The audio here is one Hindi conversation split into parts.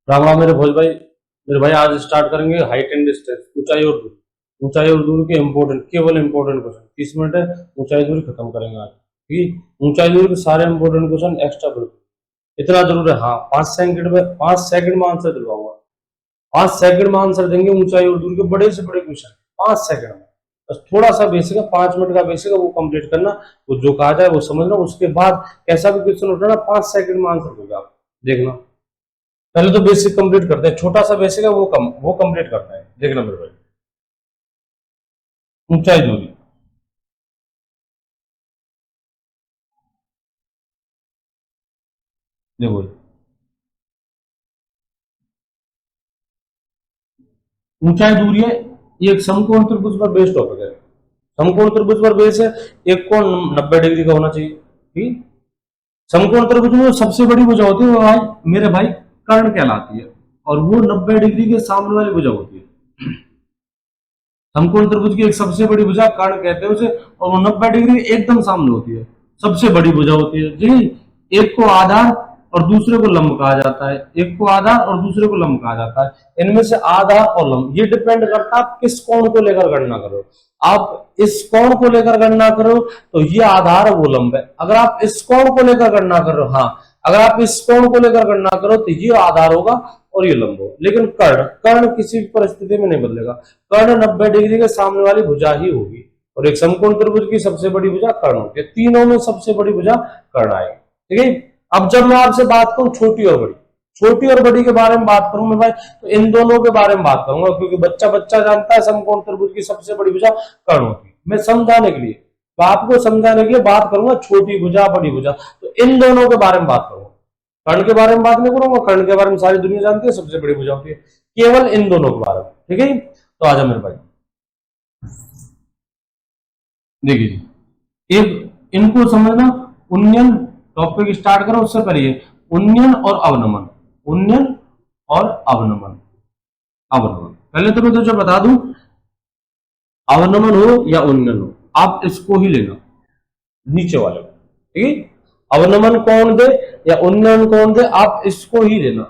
राम राम मेरे भोज भाई। मेरे भाई आज स्टार्ट करेंगे हाइट एंड डिस्टेंस, ऊंचाई और दूरी। ऊंचाई और दूरी के इम्पोर्टेंट, केवल इंपॉर्टेंट क्वेश्चन, 30 मिनट है। ऊंचाई दूरी खत्म करेंगे आज, ठीक है। ऊंचाई दूरी के सारे इंपॉर्टेंट क्वेश्चन एक्स्ट्रा बिल्कुल इतना जरूर है। हाँ, 5 सेकंड में आंसर दिलवाऊंगा। 5 सेकंड में आंसर देंगे ऊंचाई और दूरी के बड़े से बड़े क्वेश्चन, 5 सेकंड में। बस थोड़ा सा बेसिक है, 5 मिनट का बेसिक है, वो कंप्लीट करना। वो जो कहा जाए वो समझना, उसके बाद कैसा भी क्वेश्चन उठाना 5 सेकंड में आंसर दोगे आप, देखना। पहले तो बेसिक कंप्लीट करते हैं, छोटा सा बेसिक है वो कंप्लीट करता है, देखना मेरे भाई। ऊंचाई दूरी, देखो ऊंचाई दूरी है, ये एक समकोण त्रिभुज पर बेस्ड टॉपिक है। समकोण त्रिभुज पर बेस है। एक कोण 90 डिग्री का होना चाहिए, ठीक। समकोण त्रिभुज में सबसे बड़ी भुजा होती है वो भाई, मेरे भाई, कर्ण कहलाती है। और वो 90 डिग्री के सामने वाली भुजा होती है। समकोण त्रिभुज की एक सबसे बड़ी भुजा कर्ण कहते हैं उसे, और वो 90 डिग्री एकदम सामने होती है, सबसे बड़ी भुजा होती है जी। एक को आधार और दूसरे को लंब कहा जाता है, एक को आधार और दूसरे को लंब कहा जाता है। इनमें से आधार और लंब ये डिपेंड करता है आप किस कोण को लेकर गणना करो। आप इस कोण को लेकर गणना करो तो ये आधार वो लंब है। अगर आप इस कोण को लेकर गणना करो, हाँ, अगर आप इस कोण को लेकर गणना करो तो ये आधार होगा और ये लंब होगा। लेकिन कर्ण कर्ण किसी भी परिस्थिति में नहीं बदलेगा। कर्ण 90 डिग्री के सामने वाली भुजा ही होगी, और एक समकोण त्रिभुज की सबसे बड़ी भुजा कर्ण होती है। तीनों में सबसे बड़ी भुजा कर्ण आएगी, ठीक है। अब जब मैं आपसे बात करूं छोटी और बड़ी, छोटी और बड़ी के बारे में बात करूं मैं भाई, तो इन दोनों के बारे में बात करूंगा, क्योंकि बच्चा बच्चा जानता है समकोण त्रिभुज की सबसे बड़ी भुजा कर्ण होती है। मैं समझाने के लिए, आपको समझाने के लिए बात करूंगा छोटी भुजा बड़ी भुजा, तो इन दोनों के बारे में बात करूंगा। कर्ण के बारे में बात नहीं करूंगा, कर्ण के बारे में सारी दुनिया जानती है, सबसे बड़ी भुजा होती है। केवल इन दोनों के बारे में, ठीक है। तो आजा मेरे भाई, देखिए जी, एक इनको समझना। उन्नयन टॉपिक स्टार्ट करो, उससे पहले उन्नयन और अवनमन, उन्नयन और अवनमन। अवनमन पहले तो मैं तुझे बता दूं, अवनमन हो या उन्नयन हो, आप इसको ही लेना, नीचे वाले को, ठीक है। अवनमन कौन दे या उन्नयन कौन दे, आप इसको ही लेना,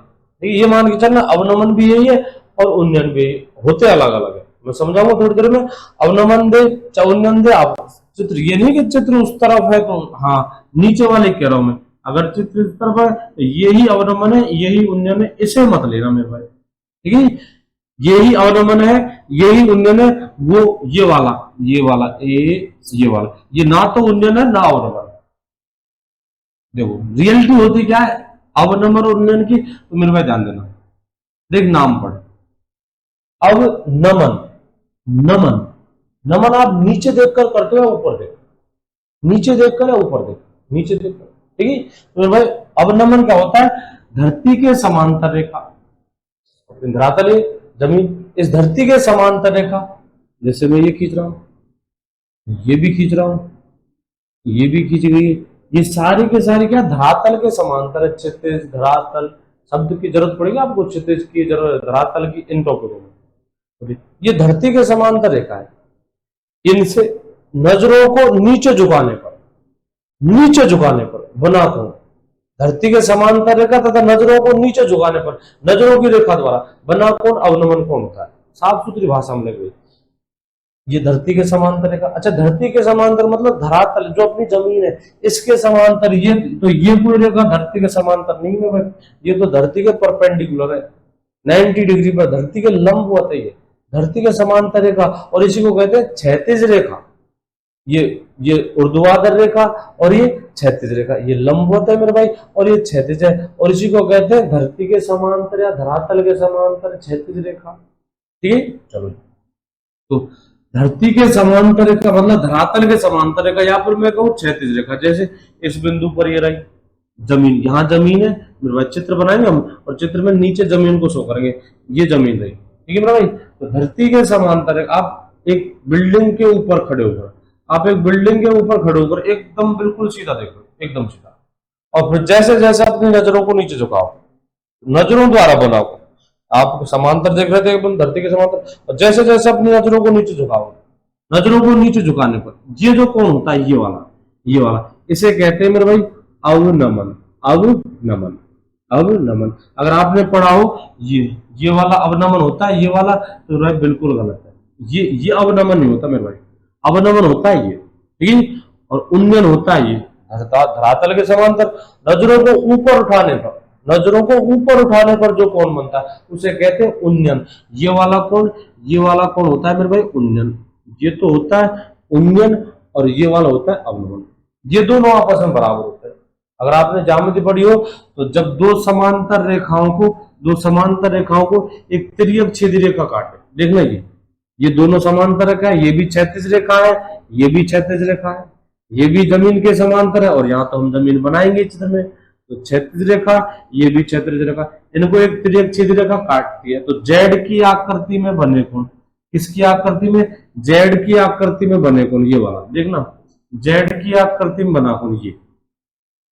ठीक है। ये मान के चलना अवनमन भी यही है और उन्नयन भी होते अलग अलग है। मैं समझाऊंगा थोड़ी देर में। अवनमन दे चाहे उन्नयन दे, आप चित्र, ये नहीं कि चित्र उस तरफ है तो, हाँ, नीचे वाले कह रहा हूं मैं। अगर चित्र इस तरफ है तो यही अवनमन है, यही उन्नयन है, इसे मत लेना मेरे भाई, ठीक है। यही अवनमन है, यही उन्नयन है, वो ये वाला ये वाला, ये ना तो उन्नयन है ना अवनमन। देखो रियलिटी होती क्या है अवनमन और उन्नयन की, तो मेरे भाई ध्यान देना। देख नाम पढ़, अब नमन, नमन, नमन आप नीचे देखकर करते हो या ऊपर देख, नीचे देखकर या ऊपर देख, नीचे देखकर, ठीक है। तो मेरे भाई अब नमन क्या होता है, धरती के समांतर रेखा, धरातल है जमीन, इस धरती के समांतर रेखा, जैसे मैं ये खींच रहा हूं, ये भी खींच रहा हूं, ये भी खींच गई, ये सारी के सारी क्या धरातल के समांतर है। क्षितिज धरातल शब्द की जरूरत पड़ेगी आपको, क्षितिज की जरूरत, धरातल की, इन टॉपिकों में। ये धरती के समांतर रेखा है, इनसे नजरों को नीचे झुकाने पर, नीचे झुकाने पर बना कोण, धरती के समांतर रेखा तथा नजरों को नीचे झुकाने पर, नजरों की रेखा द्वारा बना कोण अवनमन कोण होता है। साफ सुथरी भाषा में लगे, ये धरती के समांतर रेखा। अच्छा, धरती के समांतर मतलब धरातल जो अपनी जमीन है इसके समांतर, ये तो ये पूरी रेखा धरती के समांतर नहीं है भाई, ये तो धरती के परपेंडिकुलर है, 90 डिग्री पर धरती के लंबवत है, ये धरती के समांतर रेखा। और इसी को कहते हैं क्षैतिज रेखा। ये ऊर्ध्वाधर रेखा और ये क्षैतिज रेखा, ये लंबवत है मेरे भाई और ये क्षैतिज है, और इसी को कहते हैं धरती के समांतर या धरातल के समांतर क्षैतिज रेखा, ठीक है। चलो, तो धरती के समांतर रेखा मतलब धरातल के समांतर रेखा, या फिर मैं कहूँ क्षैतिज रेखा। जैसे इस बिंदु पर ये रही जमीन, यहाँ जमीन है मेरे भाई, चित्र बनाएंगे हम और चित्र में नीचे जमीन को शो करेंगे, ये जमीन रही, ठीक है मेरा भाई। तो धरती के समांतर है, आप एक बिल्डिंग के ऊपर खड़े होकर, आप एक बिल्डिंग के ऊपर खड़े होकर एकदम बिल्कुल सीधा देखो, एकदम सीधा, और फिर जैसे जैसे अपनी नजरों को नीचे झुकाओ, नजरों द्वारा बनाओ, आप समांतर देख रहे थे एकदम धरती के समांतर, और जैसे जैसे अपनी नजरों को नीचे झुकाओ, नजरों को नीचे झुकाने पर ये जो कोण होता है, ये वाला, इसे कहते हैं मेरे भाई अवनमन, अवनमन, अवनमन। अगर आपने पढ़ा हो ये वाला अवनमन होता है, ये वाला, तो भाई बिल्कुल गलत है। ये अवनमन नहीं होता मेरे भाई, अवनमन होता है ये, ठीक है। और उन्नयन होता है ये धरातल के समांतर, नजरों को ऊपर उठाने पर, नजरों को ऊपर उठाने पर जो कोण बनता है उसे कहते हैं उन्नयन। ये वाला कोण, ये वाला कोण होता है मेरे भाई उन्नयन। ये तो होता है उन्नयन और ये वाला होता है अवनमन। ये दोनों आपस में बराबर होते हैं। अगर आपने ज्यामिति पढ़ी हो तो जब दो समांतर रेखाओं को एक तिर्यक छेदी रेखा काटे, देखना ये दोनों समांतर रेखा है, ये भी क्षैतिज रेखा है, ये भी क्षैतिज रेखा है, ये भी जमीन के समांतर है, और यहाँ तो हम जमीन बनाएंगे चित्र में, तो क्षैतिज रेखा, ये भी क्षैतिज रेखा, इनको एक तिर्यक छेदी रेखा काटती है। तो जेड की आकृति में बने कोण, किसकी आकृति में, जेड की आकृति में बने कोण, ये वाला देखना, जेड की आकृति में बना कोण, ये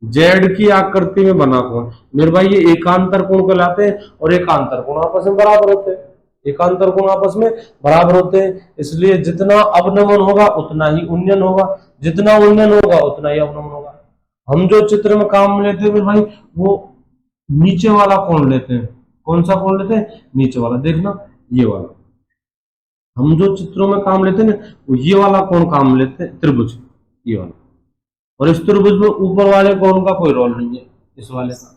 जेड की आकृति में बना कोण मेरे भाई ये एकांतर कोण कहलाते हैं, और एकांतर कोण आपस में बराबर होते हैं, एकांतर कोण आपस में बराबर होते हैं। इसलिए जितना अवनमन होगा उतना ही उन्नयन होगा, जितना उन्नयन होगा उतना ही अवनमन होगा। हम जो चित्र में काम लेते हैं मेरे भाई वो नीचे वाला कोण लेते हैं। कौन सा कोण लेते हैं, नीचे वाला, देखना ये वाला। हम जो चित्रों में काम लेते हैं ना वो ये वाला कोण काम लेते हैं, त्रिभुज, ये वाला। और इस त्रिभुज में ऊपर वाले कोण का कोई रोल नहीं है, इस वाले का।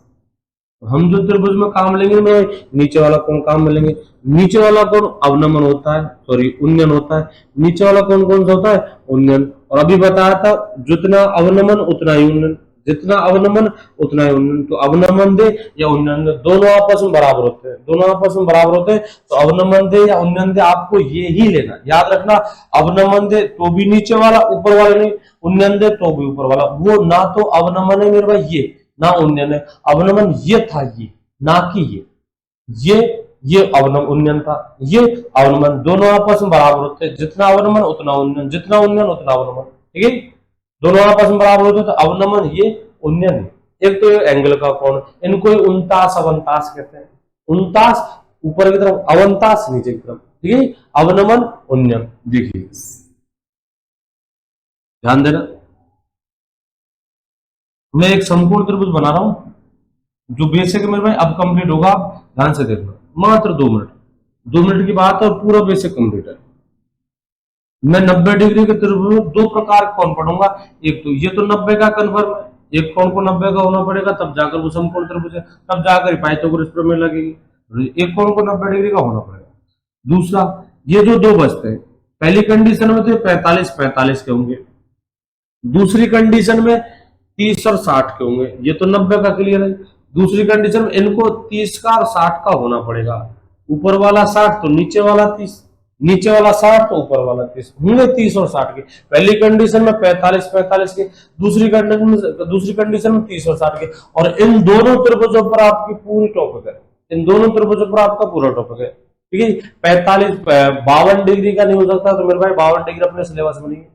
हम जो त्रिभुज में काम लेंगे में नीचे वाला कोण काम में लेंगे। नीचे वाला कोण अवनमन होता है, सॉरी उन्नयन होता है। नीचे वाला कोण कौन सा होता है, उन्नयन। और अभी बताया था जितना अवनमन उतना ही उन्नयन, जितना अवनमन उतना ही उन्नयन। तो अवनमन दे या उन्नयन दे दोनों आपस में बराबर होते हैं, दोनों आपस में बराबर होते हैं। तो अवनमन दे या उन्नयन दे आपको ये ही लेना, याद रखना। अवनमन दे तो भी नीचे वाला, ऊपर वाला नहीं, उन्नयन दे तो भी ऊपर वाला। वो ना तो अवनमन है मेरे भाई ये, ना उन्नयन है। अवनमन ये था, ये ना कि ये अवनमन उन्नयन था, ये अवनमन, दोनों आपस में बराबर होते हैं। जितना अवनमन उतना उन्नयन, जितना उन्नयन उतना अवनमन, ठीक है। दोनों आपस में बराबर होते हैं, तो अवनमन ये, उन्नयन। एक तो ये एंगल का कोण, इनको उनतास अवंतास कहते हैं। उनतास ऊपर की तरफ, अवंतास नीचे की तरफ, ठीक है। अवनमन उन्नयन, देखिए ध्यान देना। मैं एक समकोण त्रिभुज बना रहा हूं, जो बेसिक मेरे भाई अब कंप्लीट होगा, आप ध्यान से देखना, मात्र 2 मिनट, 2 मिनट की बात है और पूरा बेसिक कंप्लीट है। मैं 90 डिग्री के त्रिभुज में 2 प्रकार का कोण पढ़ूंगा। एक तो ये तो 90 का कन्फर्म है, एक कोण को 90 का होना पड़ेगा तब जाकर वो समकोण त्रिभुज है, तब जाकर पाइथागोरस प्रमेय लगेगी। एक कोण को 90 डिग्री का होना पड़ेगा। दूसरा, ये जो 2 बचते हैं, पहली कंडीशन में तो 45-45 के होंगे, दूसरी कंडीशन में 30 और 60 के होंगे। ये तो 90 का क्लियर है। दूसरी कंडीशन में इनको 30 का और 60 का होना पड़ेगा। ऊपर वाला 60 तो नीचे वाला 30, नीचे वाला 60 तो ऊपर वाला 30, होंगे 30 और 60 के। पहली कंडीशन में 45-45 के, दूसरी कंडीशन में 30 और 60 के। और इन दोनों त्रिभुजों पर आपकी पूरी टॉपिक है, इन दोनों त्रिभुजों पर आपका पूरा टॉपिक है, ठीक है। 52 डिग्री का नहीं हो सकता, तो मेरे भाई 52 डिग्री अपने सिलेबस में नहीं है।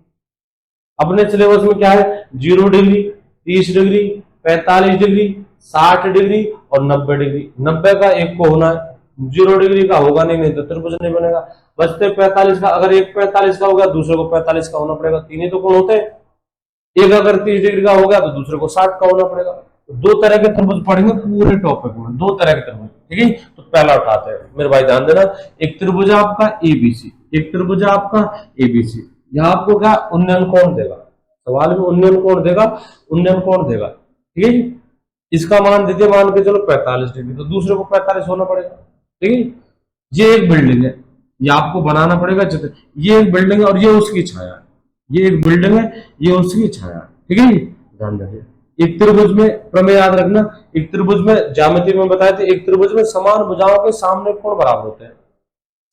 अपने सिलेबस में क्या है, 0 डिग्री, 30 डिग्री, 45 डिग्री, 60 डिग्री और 90 डिग्री। 90 का एक को होना है, 0 डिग्री का होगा नहीं तो त्रिभुज नहीं बनेगा। बचते 45 का, अगर एक 45 का होगा दूसरे को 45 का होना पड़ेगा, तीन ही तो कोण होते हैं। एक अगर 30 डिग्री का हो गया तो दूसरे को 60 का होना पड़ेगा। तो 2 तरह के त्रिभुज पढ़ेंगे पूरे टॉपिक में, 2 तरह के त्रिभुज, ठीक है। तो पहला उठाते हैं मेरे भाई, ध्यान देना। एक त्रिभुज आपका एबीसी, एक त्रिभुज आपका एबीसी। यहाँ आपको क्या उन्नयन कोण देगा, सवाल में उन्नयन कोण देगा, उन्नयन कोण देगा, ठीक है। इसका मान दीजिए, मान के चलो 45 डिग्री, तो दूसरे को 45 होना पड़ेगा, ठीक है। ये एक बिल्डिंग है, ये आपको बनाना पड़ेगा चित्र। ये एक बिल्डिंग है और ये उसकी छाया है, ये एक बिल्डिंग है, ये उसकी छाया है, ठीक है। ध्यान रखिए, एक त्रिभुज में प्रमेय याद रखना, एक त्रिभुज में ज्यामिति में बताए थे, एक त्रिभुज में समान भुजाओं के सामने कोण बराबर होते हैं,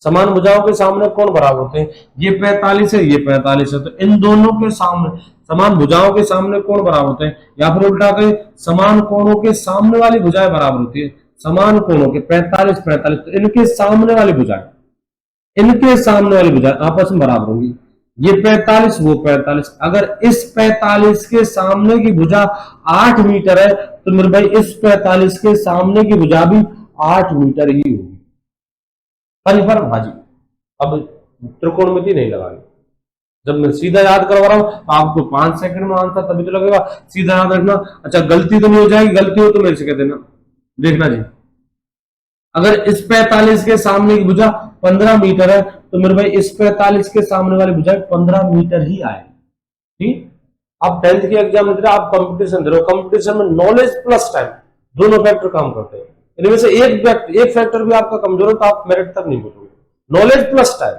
समान भुजाओं के सामने कोण बराबर होते हैं। ये 45 है, ये 45 है, तो इन दोनों के सामने, समान भुजाओं के सामने कोण बराबर होते हैं। या फिर उल्टा करें, समान कोणों के सामने वाली भुजाएं बराबर होती है। समान कोणों के 45-45, तो इनके सामने वाली भुजाएं, इनके सामने वाली भुजाएं आपस में बराबर होंगी। ये 45, वो 45। अगर इस 45 के सामने की भुजा 8 मीटर है, तो मेरे भाई इस 45 के सामने की भुजा भी 8 मीटर ही होगी। कन्फर्म, हाजी। अब त्रिकोणमिति नहीं लगानी। जब मैं सीधा याद करवा रहा हूं तो आपको 5 सेकंड में आंसर तभी तो लगेगा, सीधा याद रखना। अच्छा, गलती तो नहीं हो जाएगी, गलती हो तो मेरे से कह देना, देखना जी, अगर इस 45 के सामने की भुजा 15 मीटर है तो मेरे भाई इस 45 के सामने वाली भुजा 15 मीटर ही आए। ठीक, आप 10th की एग्जाम दे रहे हो, आप कंपटीशन दे रहे हो, कंपटीशन में नॉलेज प्लस टाइम दोनों फैक्टर काम करते हैं। इनमें से एक फैक्टर भी आपका कमजोर है तो आप मेरिट तक नहीं पहुंचोगे। नॉलेज प्लस टाइम,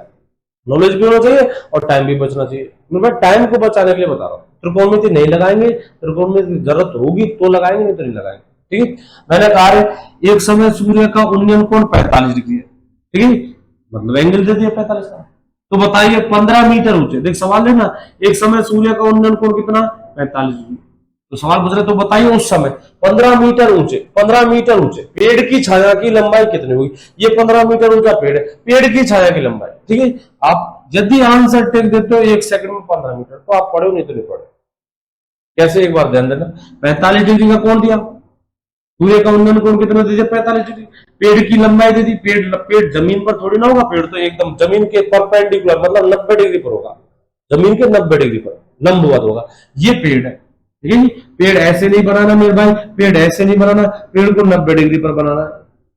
नॉलेज भी होना चाहिए और टाइम भी बचना चाहिए। मैं टाइम को बचाने के लिए बता रहा हूँ। त्रिकोणमिति नहीं लगाएंगे, त्रिकोणमिति की जरूरत होगी तो लगाएंगे, नहीं तो नहीं लगाएंगे। ठीक है, मैंने कहा है एक समय सूर्य का उन्नयन कोण 45 डिग्री है। ठीक है, मतलब एंगल दे दिया 45 का। तो बताइए 15 मीटर ऊंचे, देख सवाल है ना, एक समय सूर्य का उन्नयन कोण कितना, 45 डिग्री। तो सवाल पूछ रहे तो बताइए उस समय 15 मीटर ऊंचे, 15 मीटर ऊंचे पेड़ की छाया की लंबाई कितनी होगी। ये 15 मीटर ऊंचा पेड़ है, पेड़ की छाया की लंबाई। ठीक है, आप यदि आंसर टेक देते हो 1 सेकंड में 15 मीटर तो आप पढ़ो, नहीं तो नहीं पढ़े। कैसे, एक बार ध्यान देना, 45 डिग्री का कोण दिया, सूर्य का उन्नयन कोण कितना दे दिया, 45 डिग्री। पेड़ की लंबाई दे दी, पेड़ जमीन पर थोड़ी ना होगा, पेड़ तो एकदम जमीन के परपेंडिकुलर मतलब 90 डिग्री पर होगा, जमीन के 90 डिग्री पर लंबवत होगा। ये पेड़ है। ठीक है, पेड़ ऐसे नहीं बनाना मेरे भाई, पेड़ ऐसे नहीं बनाना, पेड़ को 90 डिग्री पर बनाना है।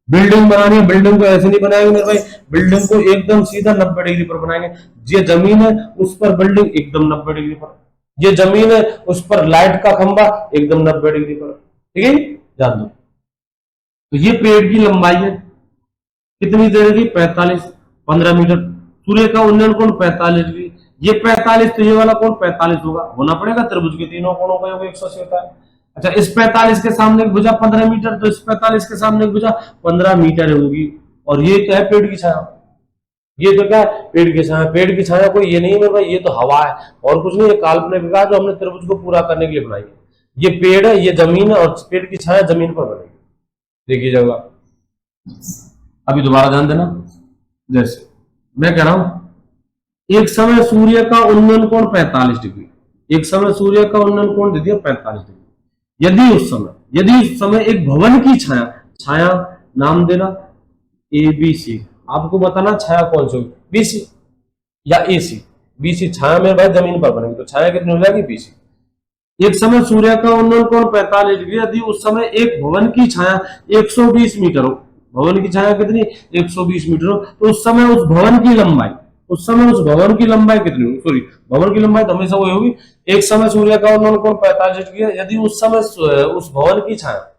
बिल्डिंग बनानी है, बिल्डिंग को ऐसे नहीं बनाएंगे मेरे भाई, बिल्डिंग को एकदम सीधा 90 डिग्री पर बनाएंगे। ये जमीन है उस पर बिल्डिंग एकदम 90 डिग्री पर, ये जमीन है उस पर लाइट का खंभा एकदम 90 डिग्री पर। ठीक है, जान दो। तो ये पेड़ की लंबाई है कितनी देर की, 45, 15 मीटर। सूर्य का उन्नयन कोण 45 डिग्री, ये 45 तो ये वाला कोण 45 होगा, होना पड़ेगा, त्रिभुज के तीनों कोणों का योग 180 होता है। अच्छा, इस 45 के सामने की भुजा 15 मीटर, तो इस 45 के सामने की भुजा 15 मीटर होगी। और ये क्या है, पेड़ की छाया। ये तो क्या है, पेड़ की छाया। पेड़ की छाया कोई ये नहीं है भाई, ये तो हवा है और कुछ नहीं, ये काल्पनिक विकास जो हमने त्रिभुज को पूरा करने के लिए बनाई है। ये पेड़ है, ये जमीन है, और पेड़ की छाया जमीन पर बनेगी। देखिए जाएगा, अभी दोबारा ध्यान देना। जैसे मैं कह रहा हूं एक समय सूर्य का उन्नयन कोण 45 डिग्री, एक समय सूर्य का उन्नयन कोण दे दिया 45 डिग्री। यदि उस समय एक भवन की छाया, छाया नाम देना ABC, आपको बताना छाया कौन सी होगी, BC या AC। BC छाया में भाई जमीन पर बनेगी, तो छाया कितनी हो जाएगी, BC। एक समय सूर्य का उन्नयन कोण 45 डिग्री, यदि उस समय एक भवन की छाया 120 मीटर हो, भवन की छाया कितनी, 120 मीटर हो, तो उस समय उस भवन की लंबाई, उस समय उस भवन की लंबाई कितनी होगी, सॉरी भवन की लंबाई तो हमेशा वही होगी। एक समय सूर्य का उन्नयन कोण 45 डिग्री है, यदि उस समय उस भवन की छाया,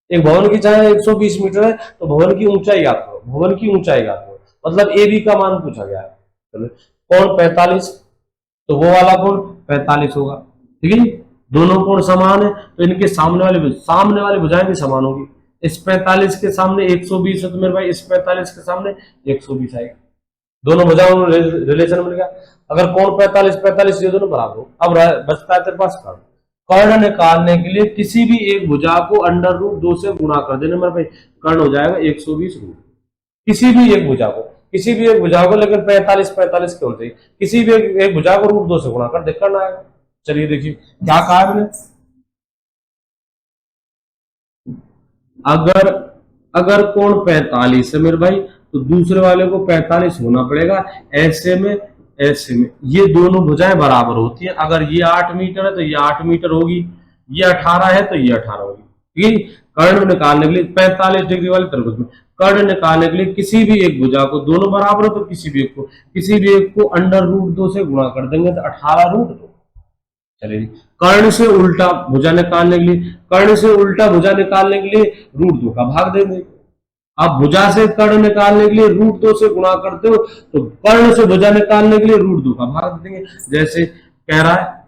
एक भवन की छाया 120 मीटर है, तो भवन की ऊंचाई याद करो, भवन की ऊंचाई याद करो, मतलब AB का मान पूछा गया है। कोण 45, तो वो वाला कोण 45 होगा। ठीक है, दोनों कोण समान है तो इनके सामने वाली भुजाएं भी समान होगी। इस 45 के सामने 120 है तो मेरे भाई इस 45 के सामने 120 आएगा, दोनों भुजाओं में रिलेशन मिल गया। अगर कोण 45 45 ये दोनों बराबर हो, अब बचता है तेरे पास कर्ण। कर्ण निकालने के लिए किसी भी एक भुजा को √2 से गुणा कर देने मेरे भाई, कर्ण हो जाएगा 120 रूट। किसी भी एक भुजा को, किसी भी एक भुजा को, लेकिन 45 45 क्यों चाहिए, किसी भी एक भुजा को √2 से गुणा कर, देख करना आएगा। चलिए देखिए क्या कहा मैंने, अगर अगर कोण 45 है मेरे भाई तो दूसरे वाले को 45 होना पड़ेगा। ऐसे में ये दोनों भुजाएं बराबर होती है। अगर ये 8 मीटर है तो ये 8 मीटर होगी, ये 18 है तो ये 18 होगी। ठीक है, कर्ण निकालने के लिए 45 डिग्री वाले त्रिभुज में कर्ण निकालने के लिए किसी भी एक भुजा को, दोनों बराबर हो तो किसी भी एक को √2 से गुणा कर देंगे तो 18√2। चलिए, कर्ण से उल्टा भुजा निकालने के लिए, कर्ण से उल्टा भुजा निकालने के लिए √2 का भाग देंगे। आप भुजा से कर्ण निकालने के लिए √2 से गुणा करते हो तो कर्ण से भुजा निकालने के लिए √2 का भाग देंगे। जैसे कह रहा है,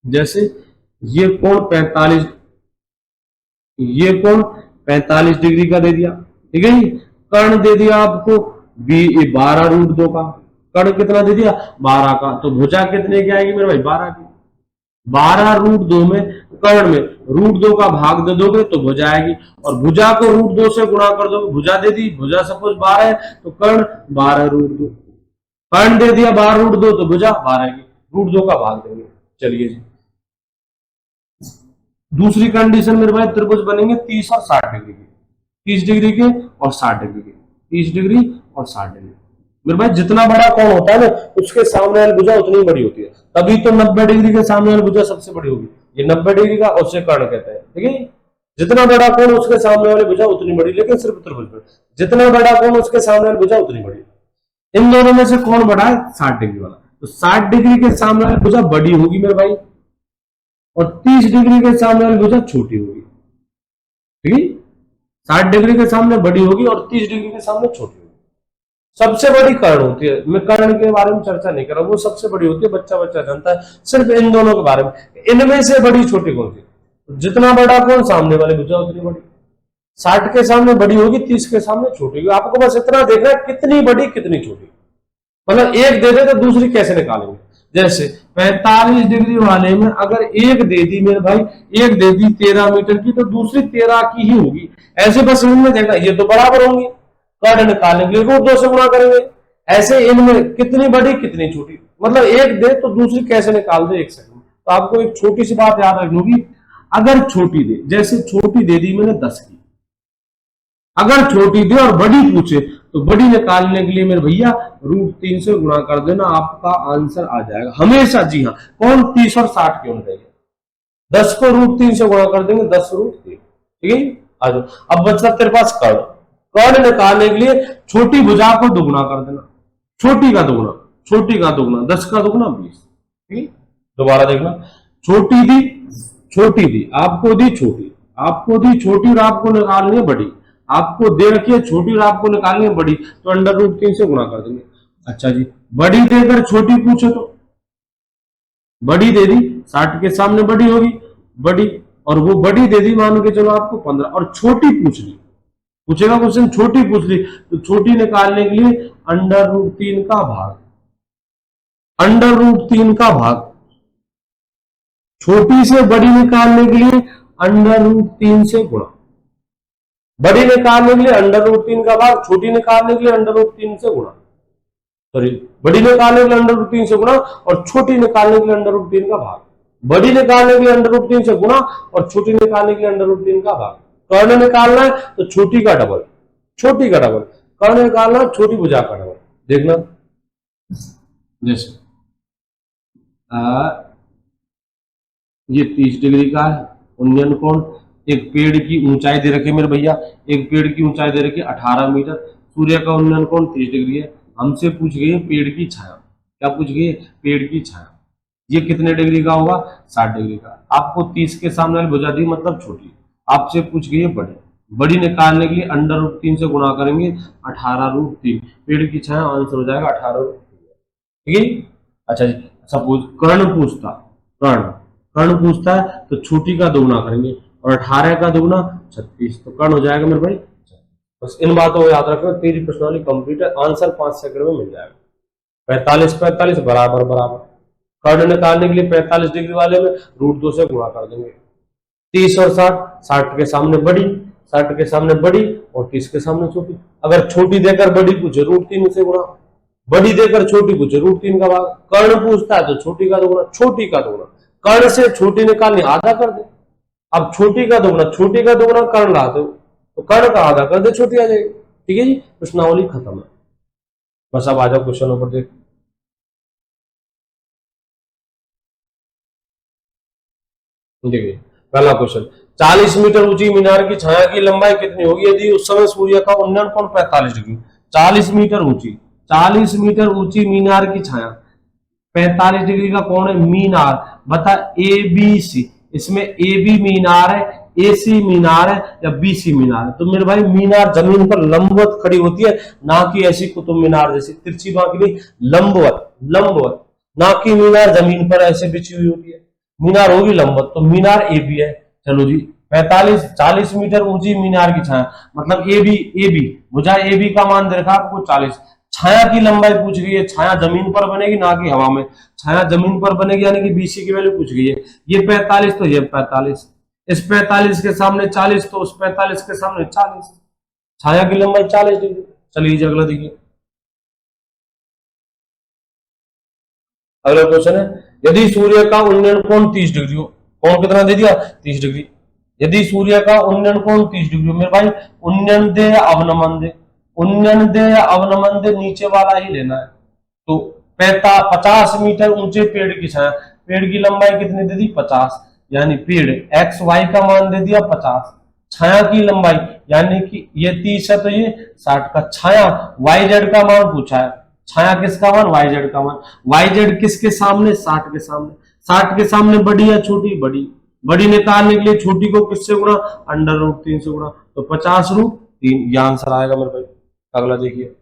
जैसे ये कोण 45 डिग्री का दे दिया। ठीक है, कर्ण दे दिया आपको 12√2 का, कर्ण कितना दे दिया, 12 का, तो भुजा कितने की आएगी मेरे भाई, 12 की। 12√2 में कर्ण में √2 का भाग दे दोगे तो भुजा आएगी, और भुजा को √2 से गुणा कर दोगे, भुजा दे दी, भुजा सपोज 12 है तो कर्ण 12√2, कर्ण दे दिया 12√2 तो भुजा 12 की, √2 का भाग देंगे। चलिए जी, दूसरी कंडीशन मेरे भाई त्रिभुज बनेंगे 30 और 60 डिग्री के, 30 डिग्री के और 60 डिग्री के, 30 डिग्री और 60 डिग्री। मेरे भाई जितना बड़ा कोण होता है ना उसके सामने वाली भुजा उतनी बड़ी होती है, तभी तो 90 डिग्री के सामने वाली भुजा सबसे बड़ी होगी। ये 90 डिग्री का, उससे कर्ण कहते हैं। ठीक है, जितना बड़ा कोण उसके सामने वाली भुजा उतनी बड़ी, लेकिन सिर्फ त्रिभुज में जितना बड़ा कोण उसके सामने वाली भुजा उतनी बड़ी। इन दोनों में से कौन बड़ा है? 60 डिग्री वाला। तो 60 डिग्री के सामने वाली भुजा बड़ी होगी मेरे भाई, और 30 डिग्री के सामने वाली भुजा छोटी होगी। ठीक है, 60 डिग्री के सामने बड़ी होगी और 30 डिग्री के सामने छोटी होगी। सबसे बड़ी कर्ण होती है, मैं कर्ण के बारे में चर्चा नहीं कर रहा, वो सबसे बड़ी होती है, बच्चा बच्चा जानता है, सिर्फ इन दोनों के बारे में। इनमें से बड़ी छोटी कौन सी? जितना बड़ा कौन सामने वाली भुजा उतनी बड़ी। 60 के सामने बड़ी होगी, 30 के सामने छोटी होगी। आपको बस इतना देखना है कितनी बड़ी कितनी छोटी, मतलब एक दे दे तो दूसरी कैसे निकालेंगे। जैसे 45 डिग्री वाले में अगर एक दे दी मेरे भाई, एक दे दी 13 मीटर की, तो दूसरी 13 की ही होगी। ऐसे बस इनमें देखना ये तो बराबर होंगी, कर्ण निकालेंगे रूट 2 से गुणा करेंगे। ऐसे इनमें कितनी बड़ी कितनी छोटी, मतलब एक दे तो दूसरी कैसे निकाल दे एक सेकंड। तो आपको एक छोटी सी बात याद रखनी होगी, अगर छोटी दे, जैसे छोटी दे दी मैंने 10 की, अगर छोटी दे और बड़ी पूछे तो बड़ी निकालने के लिए मेरे भैया रूट 3 से गुणा कर देना, आपका आंसर आ जाएगा हमेशा। जी हाँ, कौन 30 और 60 क्यों नहीं देंगे? 10 को रूट 3 से गुणा कर देंगे, 10 रूट 3। ठीक है, आ जाओ। अब बचता तेरे पास कर्ण। कर्ण निकालने के लिए छोटी भुजा को दुगुना कर देना, छोटी का दुगुना, छोटी का दुगुना, 10 का दुगुना 20। ठीक है, दोबारा देखना, छोटी दी, छोटी दी, आपको दी छोटी, आपको दी छोटी और आपको निकालनी है बड़ी। आपको दे रखी है छोटी और आपको निकालनी है बड़ी, तो अंडर रूट 3 से गुणा कर देंगे। अच्छा जी, बड़ी देकर छोटी पूछे तो बड़ी दे दी, 60 के सामने बड़ी होगी बड़ी, और वो बड़ी दे दी मान के चलो आपको 15, और छोटी पूछ ली, पूछेगा क्वेश्चन छोटी पूछ ली, तो छोटी निकालने के लिए अंडर रूट 3 का भाग, अंडर रूट 3 का भाग, छोटी से बड़ी निकालने के लिए अंडर रूट 3 से गुणा, बड़ी निकालने के लिए अंडर रूट 3 का भाग, छोटी निकालने के लिए अंडर रूट 3 से गुणा, सॉरी बड़ी निकालने के लिए अंडर रूट 3 से गुणा और छोटी निकालने के लिए अंडर रूट 3 का भाग, बड़ी निकालने के लिए अंडर रूट 3 से गुणा और छोटी निकालने के लिए अंडर रूट 3 का भाग। कर्ण निकालना है तो छोटी का डबल, छोटी का डबल, कर्ण निकालना है छोटी भुजा का डबल। देखना, जैसे ये 30 डिग्री का है उन्नयन कोण, एक पेड़ की ऊंचाई दे रखी है मेरे भैया, एक पेड़ की ऊंचाई दे रखी है 18 मीटर, सूर्य का उन्नयन कोण 30 डिग्री है। हमसे पूछ गई है पेड़ की छाया, क्या पूछ गई है? पेड़ की छाया, ये कितने डिग्री का होगा? 60 डिग्री का। आपको 30 के सामने वाली भुजा दी मतलब छोटी, आपसे पूछ गई है बड़ी, बड़ी निकालने के लिए अंडर रूट 3 से गुणा करेंगे, 18 रूट 3, पेड़ की छाया आंसर हो जाएगा 18 रूट 3। ठीक है, अच्छा जी, सपोज कर्ण पूछता, कर्ण पूछता है तो छोटी का दोगुना करेंगे और 18 का दोगुना 36, तो कर्ण हो जाएगा मेरे भाई। बस इन बातों को याद रखना, तेरी प्रश्नावली कंप्लीट है, आंसर 5 सेकंड में मिल जाएगा। 45 45 बराबर बराबर, कर्ण निकालने के लिए 45 डिग्री वाले में रूट 2 से गुणा कर देंगे। 30 और 60, 60 के सामने बड़ी, 60 के सामने बड़ी और 30 के सामने छोटी। अगर छोटी देकर बड़ी पूछे रूट 3 से गुणा, बड़ी देकर छोटी पूछे रूट 3 का भाग। कर्ण पूछता है तो छोटी का दोगुना, छोटी का दोगुना, कर्ण से छोटी निकालनी आधा कर दे। अब छोटी का दोगुना कर्ण ला दो, तो कर्ण का आधा कर दे, छोटी आ जाएगी। ठीक है जी, प्रश्नावली खत्म है। बस अब आ जाओ क्वेश्चन ऊपर देख। देखिए पहला क्वेश्चन, 40 मीटर ऊंची मीनार की छाया की लंबाई कितनी होगी यदि उस समय सूर्य का उन्नयन कोण 45 डिग्री। 40 मीटर ऊंची, 40 मीटर ऊंची मीनार की छाया, 45 डिग्री का कोण है मीनार, बता ए बी सी, इसमें ए बी मीनार है, ए सी मीनार है या बी सी मीनार है। तो मेरे भाई मीनार जमीन पर लंबवत खड़ी होती है, ना कि ऐसी कुतुब मीनार जैसी तिरछी बांकी नहीं, लंबवत, लंबवत, ना कि मीनार जमीन पर ऐसे बिछी हुई होती है, मीनार होगी लंबवत, तो मीनार ए बी है। चलो जी, 40 मीटर ऊंची मीनार की छाया, मतलब ए बी भुजा ए बी का मान दे रखा आपको 40। छाया की लंबाई पूछ गई है, छाया जमीन पर बनेगी ना कि हवा में, छाया जमीन पर बनेगी यानी कि बीसी की वैल्यू पूछ गई है। ये 45 तो ये 45, इस 45 के सामने 40 तो उस 45 के सामने 40, छाया की लंबाई 40 डिग्री। चलिए अगला देखिए, अगला क्वेश्चन है, यदि सूर्य का उन्नयन कोण 30 डिग्री हो, कोण कितना दे दिया? 30 डिग्री। यदि सूर्य का उन्नयन कोण 30 डिग्री हो, मेरे भाई उन्नयन दे या अवनमन दे, उन्नयन दे या अवनमन दे, नीचे वाला ही लेना है। तो 50 मीटर ऊंचे पेड़ की छाया, पेड़ की लंबाई कितनी दे दी? 50, यानी पेड़ एक्स वाई का मान दे दिया 50, छाया की लंबाई, यानी कि ये 30 है तो ये 60 का। छाया वाई जेड का मान पूछा है, छाया किसका मान, वाई जेड का मान। वाई जेड किसके सामने, 60 के सामने। 60 के सामने बड़ी या छोटी, बड़ी। बड़ी निकालने के लिए छोटी को किससे गुणा, √3 से गुणा, तो 50√3, यह आंसर आएगा मेरे भाई। अगला देखिए,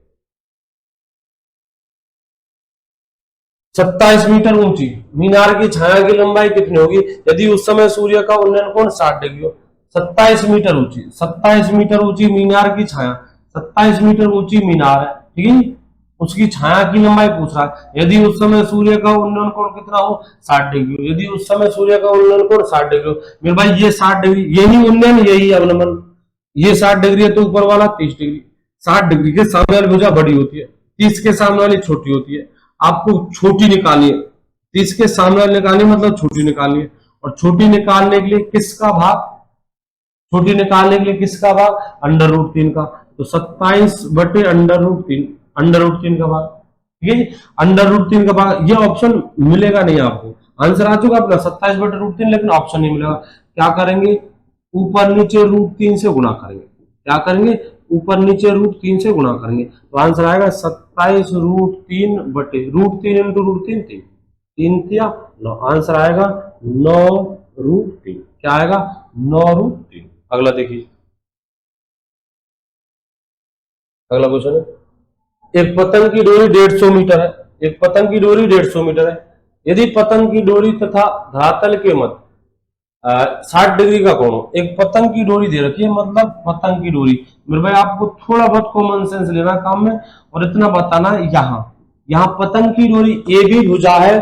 27 मीटर ऊंची मीनार की छाया की लंबाई कितनी होगी यदि उस समय सूर्य का उन्नयन कोण 60 डिग्री हो। 27 मीटर ऊंची, 27 मीटर ऊंची मीनार की छाया, 27 मीटर ऊंची मीनार है, ठीक है। उसकी छाया की लंबाई पूछ रहा है यदि उस समय सूर्य का उन्नयन कोण कितना हो, 60 डिग्री हो। यदि उस समय सूर्य का उन्नयन कोण 60 डिग्री हो, मेरे भाई ये 60 डिग्री, यही उन्नयन यही अवनमन, ये 60 डिग्री है तो ऊपर वाला 30 डिग्री। 60 डिग्री के सामने वाली भुजा बड़ी होती है, 30 के सामने वाली छोटी होती है। आपको छोटी निकालनी है, 30 के सामने वाली निकालनी मतलब छोटी निकालनी है। और छोटी निकालने के लिए किसका भाग, छोटी निकालने के लिए किसका भाग, √3 का। तो 27/√3, √3 का भाग, ठीक है। √3 का भाग, ये ऑप्शन मिलेगा नहीं आपको, आंसर आ चुका अपना 27/√3, लेकिन ऑप्शन नहीं मिलेगा। क्या करेंगे, ऊपर नीचे √3 से गुणा करेंगे। क्या करेंगे, ऊपर नीचे √3 से गुणा करेंगे, तो आंसर आएगा 27√3 बटे √3 इंटू √3, 3, 3 तिया 9, आंसर आएगा 9√3। क्या आएगा, 9√3। अगला देखिए, अगला क्वेश्चन है, एक पतंग की डोरी 150 मीटर है, एक पतंग की डोरी 150 मीटर है। यदि पतंग की डोरी तथा धरातल के मध्य 60 डिग्री का कोण हो। एक पतंग की डोरी दे रखी है, मतलब पतंग की डोरी, मेरे भाई आपको थोड़ा बहुत कॉमन सेंस लेना काम में, और इतना बताना, यहाँ यहाँ पतंग की डोरी ए बी भुजा है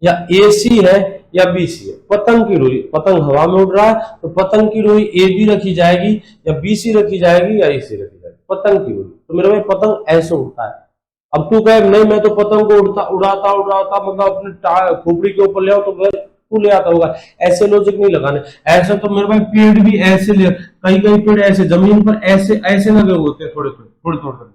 या ए सी है या बी सी है। पतंग की डोरी, पतंग हवा में उड़ रहा है तो पतंग की डोरी ए बी रखी जाएगी या बी सी रखी जाएगी या ए सी रखी जाएगी, पतंग की डोरी। तो मेरे भाई पतंग ऐसे उड़ता है। अब तू कहे नहीं मैं तो पतंग को उड़ाता मतलब अपने खोपड़ी के ऊपर ले आओ, तो तू ले आता होगा, ऐसे लॉजिक नहीं लगाने। ऐसे तो मेरे भाई पेड़ भी ऐसे ले, कई कई पेड़ ऐसे जमीन पर ऐसे ऐसे लगे होते हैं, थोड़े थोड़े थोड़े थोड़े,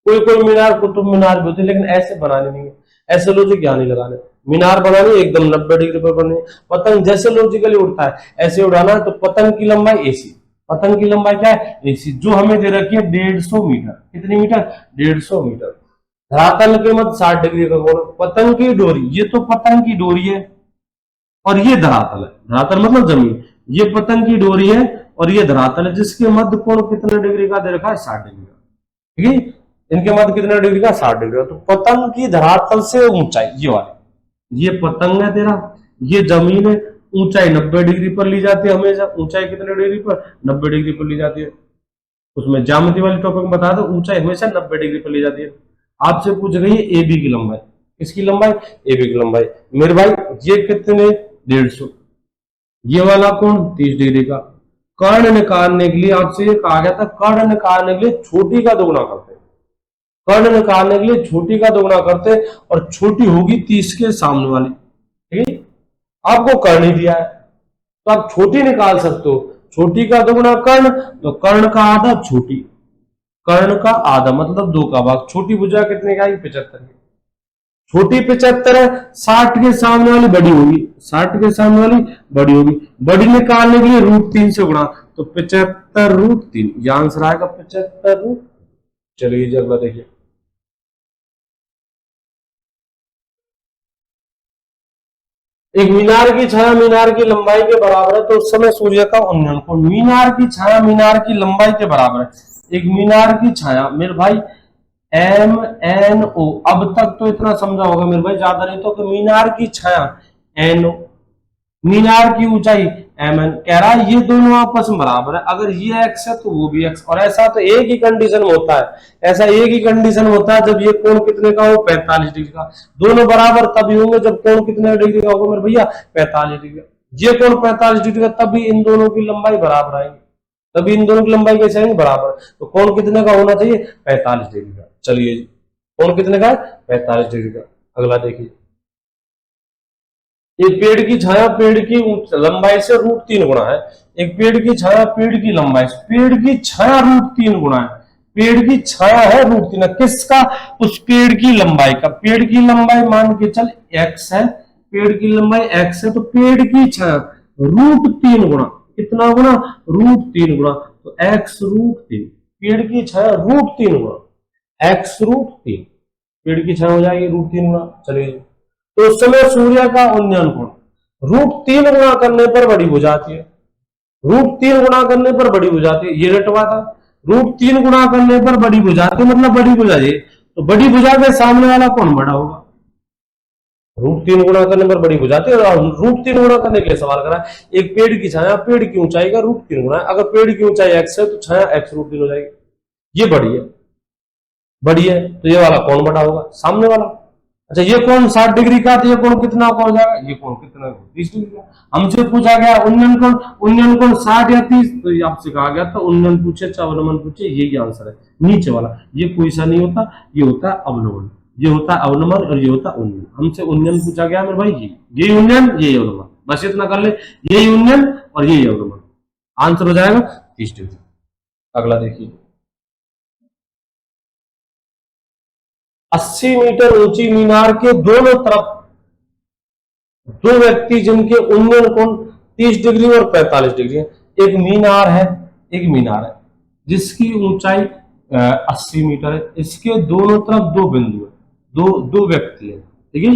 कोई कोई मीनार कुतुब मीनार भी होते हैं, लेकिन ऐसे बनाने नहीं है, ऐसे लॉजिक क्या नहीं लगाने। मीनार बनानी एकदम 90 डिग्री पर बने। पतंग जैसे लॉजिकली उड़ता है ऐसे उड़ाना है, तो पतंग की लंबाई एसी, पतंग की लंबाई क्या है, एसी, जो हमें दे रखी है 150 मीटर। कितनी मीटर, 150 मीटर। धरातल के मध्य 60 डिग्री का कोण। पतंग की डोरी, ये तो पतंग की डोरी है और ये धरातल है, धरातल मतलब जमीन, ये पतंग की डोरी है और ये धरातल है, जिसके मध्य कोण कितने डिग्री का दे रखा है, 60 डिग्री का, ठीक है। इनके मध्य कितने डिग्री का, 60 डिग्री का। तो पतंग की धरातल से ऊंचाई, ये वाली, ये पतंग है तेरा, ये जमीन है, ऊंचाई 90 डिग्री पर ली जाती है हमेशा। ऊंचाई कितने डिग्री पर, 90 डिग्री पर ली जाती है। उसमें ज्यामिति वाली टॉपिक बता दो, ऊंचाई हमेशा 90 डिग्री पर ली जाती है। आपसे पूछ गई है ए बी की लंबाई, किसकी लंबाई, ए बी की लंबाई। मेरे भाई ये कितने, 150, ये वाला कोण 30 डिग्री का। कर्ण निकालने के लिए आपसे ये कहा गया था, कर्ण निकालने के लिए छोटी का दोगुना करते, कर्ण निकालने के लिए छोटी का दोगुना करते, और छोटी होगी 30 के सामने वाली, ठीक है। आपको कर्ण ही दिया है तो आप छोटी निकाल सकते हो, छोटी का दोगुना कर्ण, तो कर्ण का आधा छोटी, कर्ण का आधा मतलब 2 का भाग। छोटी भुजा कितने का, 75। छोटी 75 है, 60 के सामने वाली बड़ी होगी, 60 के सामने वाली बड़ी होगी। बड़ी निकालने के लिए √3 से गुणा, तो 75√3, ये आंसर आएगा 75 चलिए जी अगला देखिए, एक मीनार की छाया मीनार की लंबाई के बराबर है तो उस समय सूर्य का उन्नयन कोण। मीनार की छाया मीनार की लंबाई के बराबर है। एक मीनार की छाया, मेरे भाई MNO, अब तक तो इतना समझा होगा मेरे भाई, ज्यादा नहीं तो, कि मीनार की छाया NO, मीनार की ऊंचाई MN। कह रहा है ये दोनों आपस में बराबर है, अगर ये x है तो वो भी x। और ऐसा तो एक ही कंडीशन में होता है, ऐसा एक ही कंडीशन होता है जब ये कोण कितने का हो, 45 डिग्री का। दोनों बराबर तभी होंगे जब कोण कितने डिग्री का होगा मेरे भैया, 45 डिग्री का। ये कोण 45 डिग्री का, तभी इन दोनों की लंबाई बराबर आएगी, तभी इन दोनों की लंबाई कैसे आएंगे, बराबर। तो कोण कितने का होना चाहिए, 45 डिग्री का। चलिए जी, कोण कितने का है, 45 डिग्री का। अगला देखिए, एक पेड़ की छाया पेड़ की लंबाई से √3 गुणा है। एक पेड़ की छाया पेड़ की लंबाई से, पेड़ की छाया √3 गुणा है, पेड़ की छाया है √3, किसका, उस पेड़ की लंबाई का। पेड़ की लंबाई मान के चल x है, पेड़ की लंबाई x है, तो पेड़ की छाया √3 गुणा, कितना गुना, √3 गुना, तो x√3, पेड़ की छाया √3 गुना x√3, पेड़ की छाया हो जाएगी √3 गुना। चलिए, तो उस समय सूर्य का उन्नयन कोण √3 गुना करने पर बड़ी हो जाती है, √3 गुना करने पर बड़ी हो जाती है, ये रटवा था। √3 गुना करने पर बड़ी भुजा, तो मतलब बड़ी भुजा, ये तो बड़ी भुजा के सामने वाला कौन बड़ा होगा, √3 गुना करने पर बड़ी भुजा, और √3 गुना करने के लिए सवाल करा। एक पेड़ की छाया पेड़ की ऊंचाई का √3 गुना है, अगर पेड़ की ऊंचाई x है तो छाया x√3 हो जाएगी। ये बड़ी है, बड़ी है, तो ये वाला कौन बड़ा होगा, सामने वाला। अच्छा, ये कौन 60 डिग्री का, तो ये कौन कितना का हो जाएगा, ये कौन कितना 30 डिग्री का। हमसे पूछा गया उन्नयन कौन 60 या 30, तो ये आपसे कहा गया था उन्नयन पूछे चाहे अवनमन पूछे, यही आंसर है नीचे वाला। ये कोई सा नहीं होता, ये होता है अवनमन, ये होता है अवनमन और ये होता है उन्नयन। हमसे उन्नयन पूछा गया मेरे भाई, यही उन्नयन यही अवनमन, बस इतना कर ले, यही उन्नयन और यही अवनमन, आंसर हो जाएगा 30 डिग्री। अगला देखिए, 80 मीटर ऊंची मीनार के दोनों तरफ दो व्यक्ति जिनके उन्नयन कोण 30 डिग्री और 45 डिग्री है। एक मीनार है, एक मीनार है जिसकी ऊंचाई 80 मीटर है, इसके दोनों तरफ दो बिंदु है, दो दो व्यक्ति है, ठीक है।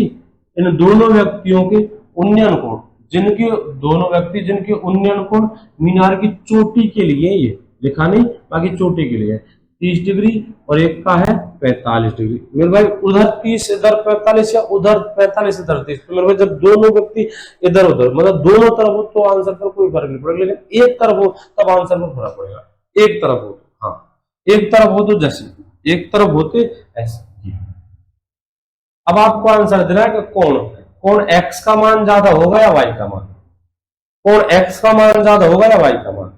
इन दोनों व्यक्तियों के उन्नयन कोण, जिनके दोनों व्यक्ति जिनके उन्नयन कोण मीनार की चोटी के लिए, ये लिखा नहीं, बाकी चोटी के लिए 30 डिग्री और एक का है 45 डिग्री। मेरे भाई उधर 30 इधर 45 या उधर 45 इधर 30, तो मेरे भाई जब दोनों व्यक्ति इधर उधर मतलब दोनों तरफ हो तो आंसर पर कोई फर्क नहीं पड़ेगा, लेकिन एक तरफ हो तब आंसर पर फर्क पड़ेगा। एक तरफ हो, हाँ एक तरफ हो तो जैसे एक तरफ होते ऐसे। अब आपको आंसर देना है कि कौन x का मान ज्यादा होगा या y का मान, कौन x का मान ज्यादा होगा या y का मान।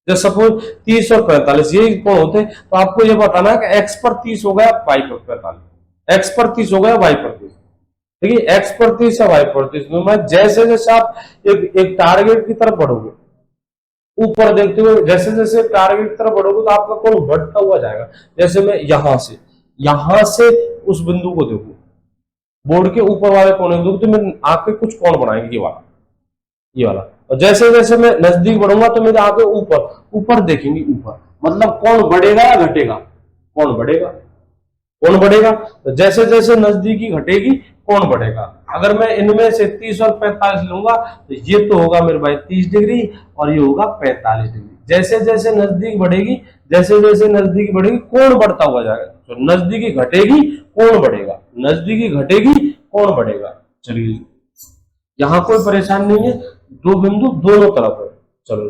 जब सपोज 30 और 45 ये कौन होते, तो आपको ये बताना है कि x पर 30 हो गया y पर 45, x पर 30 हो गया y पर 30, ठीक है, x पर 30 या y पर 30। मैं जैसे जैसे आप एक टारगेट की तरफ बढ़ोगे, ऊपर देखते हुए जैसे जैसे टारगेट की तरफ बढ़ोगे तो आपका कौन बढ़ता हुआ जाएगा। जैसे मैं यहां से उस बिंदु को देखूं, बोर्ड के ऊपर वाले कोने को तो मेरी आंखें कुछ कौन बनाएंगे, ये वाला। और जैसे जैसे मैं नजदीक बढ़ूंगा तो मेरी आंखें ऊपर ऊपर देखेंगी, ऊपर मतलब कौन बढ़ेगा या घटेगा, कौन बढ़ेगा कौन बढ़ेगा। तो जैसे जैसे नजदीकी घटेगी कौन बढ़ेगा। अगर मैं इनमें से 30 और 45 लूंगा तो ये तो होगा मेरे भाई 30 डिग्री और ये होगा 45 डिग्री। जैसे जैसे नजदीक बढ़ेगी, जैसे जैसे नजदीकी बढ़ेगी कौन बढ़ता हुआ जाएगा, तो नजदीकी घटेगी कौन बढ़ेगा, नजदीकी घटेगी कौन बढ़ेगा। चलिए, यहां कोई परेशानी नहीं है, दो बिंदु दोनों तरफ है। चलो,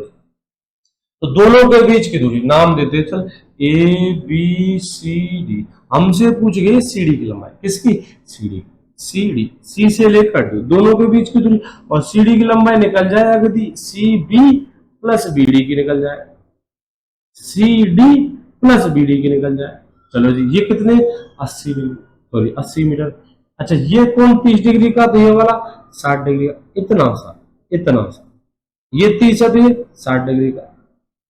तो दोनों के बीच की दूरी नाम देते, चल ABCD। हमसे पूछ गई सीडी की लंबाई, किसकी, CD सी से लेकर डी, दोनों के बीच की दूरी, और CD की लंबाई निकल जाए यदि CB प्लस BD की निकल जाए, CD प्लस BD की निकल जाए। चलो जी, ये कितने 80 डिग्री, सॉरी 80 मीटर। अच्छा, ये कौन 30 डिग्री का, तो ये वाला 60 डिग्री का, इतना सा ये 30 है तो ये 60 डिग्री का।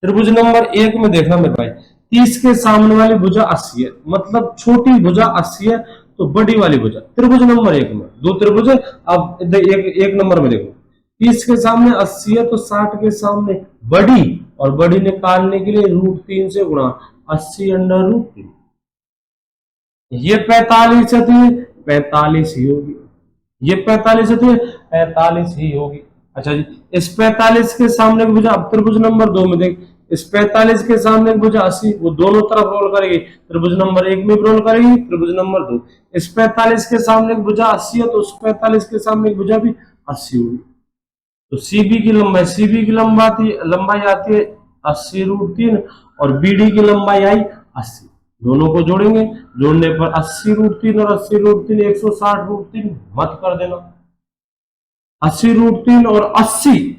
त्रिभुज नंबर 1 में देखना मेरे भाई, 30 के सामने वाली भुजा 80 है, मतलब छोटी भुजा 80 है, तो बड़ी वाली भुजा त्रिभुज नंबर 1 में दो त्रिभुज है। अब एक नंबर में देखो, 30 के सामने 80 है तो 60 के सामने बड़ी, और बड़ी निकालने के लिए √3 से गुणा, 80/√3। ये 45 है तो ये 45 ही होगी, ये 45 है तो ये 45 ही होगी। अच्छा जी, इस 45 के सामने की भुजा, अब त्रिभुज नंबर 2 में देख, इस 45 के सामने की भुजा 80, वो दोनों तरफ रोल करेगी, त्रिभुज नंबर 1 में भी रोल करेगी, त्रिभुज नंबर 2। इस 45 के सामने की भुजा 80 है तो उस 45 के सामने की भुजा भी 80 होगी। तो CB की लंबाई आती है 80√3 और BD की लंबाई आई 80, दोनों को जोड़ेंगे, जोड़ने पर 80√3 और 80√3 160√3 मत कर देना। 80√3 और 80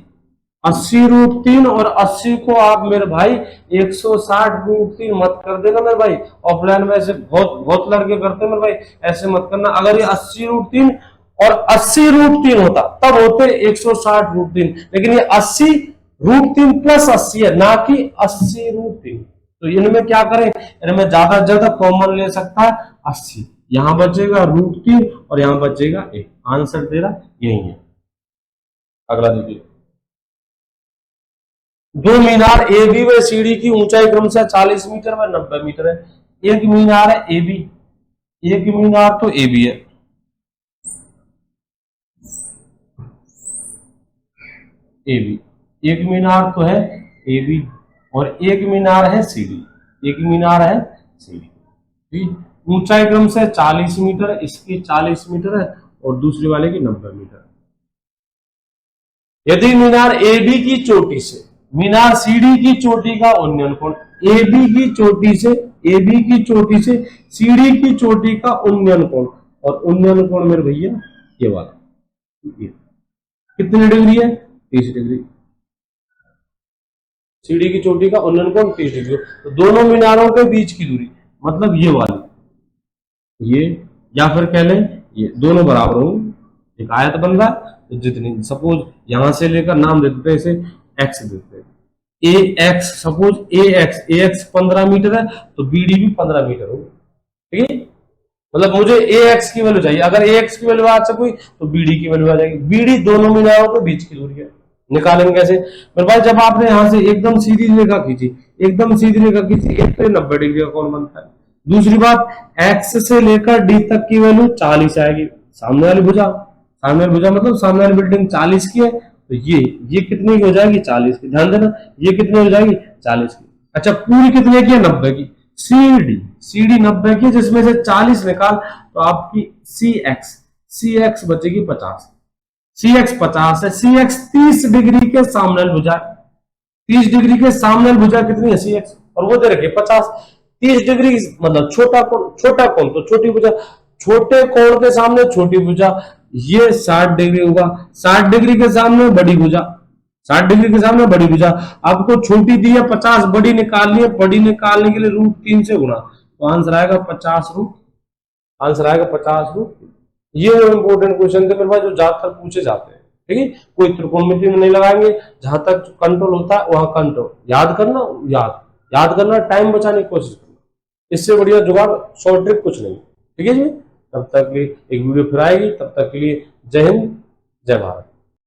और 80 को आप मेरे भाई 160√3 मत कर देना मेरे भाई। ऑफलाइन में ऐसे बहुत लड़के करते हैं मेरे भाई, ऐसे मत करना। अगर ये 80√3 और 80√3 होता तब होते 160√3, लेकिन ये 80√3 प्लस 80 है, ना कि 80√3। तो इनमें क्या करें, इनमें ज्यादा से ज्यादा कॉमन ले सकता है 80, यहां बचेगा √3 और यहां बचेगा 1, आंसर तेरा यही है। अगला देखिए, दो मीनार ए बी व सी डी की ऊंचाई क्रमशः 40 मीटर व 90 मीटर है। एक मीनार है ए बी, एक मीनार तो ए बी है, ए बी, एक मीनार तो है ए बी और एक मीनार है सी डी, एक मीनार है सी डी। ऊंचाई क्रमशः 40 मीटर, इसकी 40 मीटर है और दूसरी वाले की 90 मीटर। यदि मीनार ए बी की चोटी से मीनार सी डी की चोटी का उन्नयन कोण, ए बी की चोटी से, ए बी की चोटी से सी डी की चोटी का उन्नयन कोण, और उन्नयन कोण मेरे भैया ये वाला, ये कितनी डिग्री है? 30 डिग्री। सीढ़ी की चोटी का उन्नयन कोण 30 डिग्री। तो दोनों मीनारों के बीच की दूरी मतलब ये वाली, ये या फिर कह लें ये दोनों बराबर होंगे। एक आयत बन रहा है तो जितनी, सपोज यहां से लेकर नाम दे देते हैं इसे एक्स देते हैं, ए एक्स, सपोज ए एक्स 15 मीटर है तो बी डी भी 15 मीटर होगी। ठीक है, मतलब मुझे ए एक्स की वैल्यू चाहिए, अगर ए एक्स की वैल्यू आ सके तो बी डी की वैल्यू आ जाएगी। बी डी दोनों मीनारों के बीच की दूरी है। निकालेंगे कैसे? मेरे भाई जब आपने यहां से एकदम सीधी रेखा खींची, एकदम सीधी रेखा खींची, एक तो 90 डिग्री का कोण बनता है। दूसरी बात एक्स से लेकर डी तक की वैल्यू 40 आएगी। सामने वाली भुजा, सामने वाली भुजा मतलब सामने वाली बिल्डिंग 40 की है तो ये कितनी की हो जाएगी? 40 की। ध्यान देना ये कितनी हो जाएगी? 40 की। अच्छा पूरी कितने की है? 90 की। सी डी 90 की, जिसमें से 40 निकाल तो आपकी सी एक्स बचेगी 50। सी एक्स 50 है, सी एक्स 30 डिग्री के सामने भुजा, 30 डिग्री के सामने भुजा कितनी है? सी एक्स, और वो दे रखे 50। 30 डिग्री मतलब छोटा कोण तो छोटी भुजा, छोटे कोण के सामने छोटी भुजा, ये 60 डिग्री होगा। 60 डिग्री के सामने बड़ी भुजा, 60 डिग्री के सामने बड़ी भुजा। आपको छोटी दी है 50, बड़ी निकालनी है, बड़ी निकालने के लिए √3 से गुणा, तो आंसर आएगा 50 आंसर आएगा 50 ये वो इंपॉर्टेंट क्वेश्चन थे मेरे पास जो ज्यादातर पूछे जाते हैं। ठीक है, कोई त्रिकोणमिति में नहीं लगाएंगे, जहां तक कंट्रोल होता है वहां कंट्रोल याद करना, याद करना, टाइम बचाने की कोशिश करना। इससे बढ़िया जुगाड़ शॉर्ट ट्रिक कुछ नहीं। ठीक है जी, तब तक के लिए एक वीडियो फिर आएगी, तब तक के लिए जय हिंद जय भारत।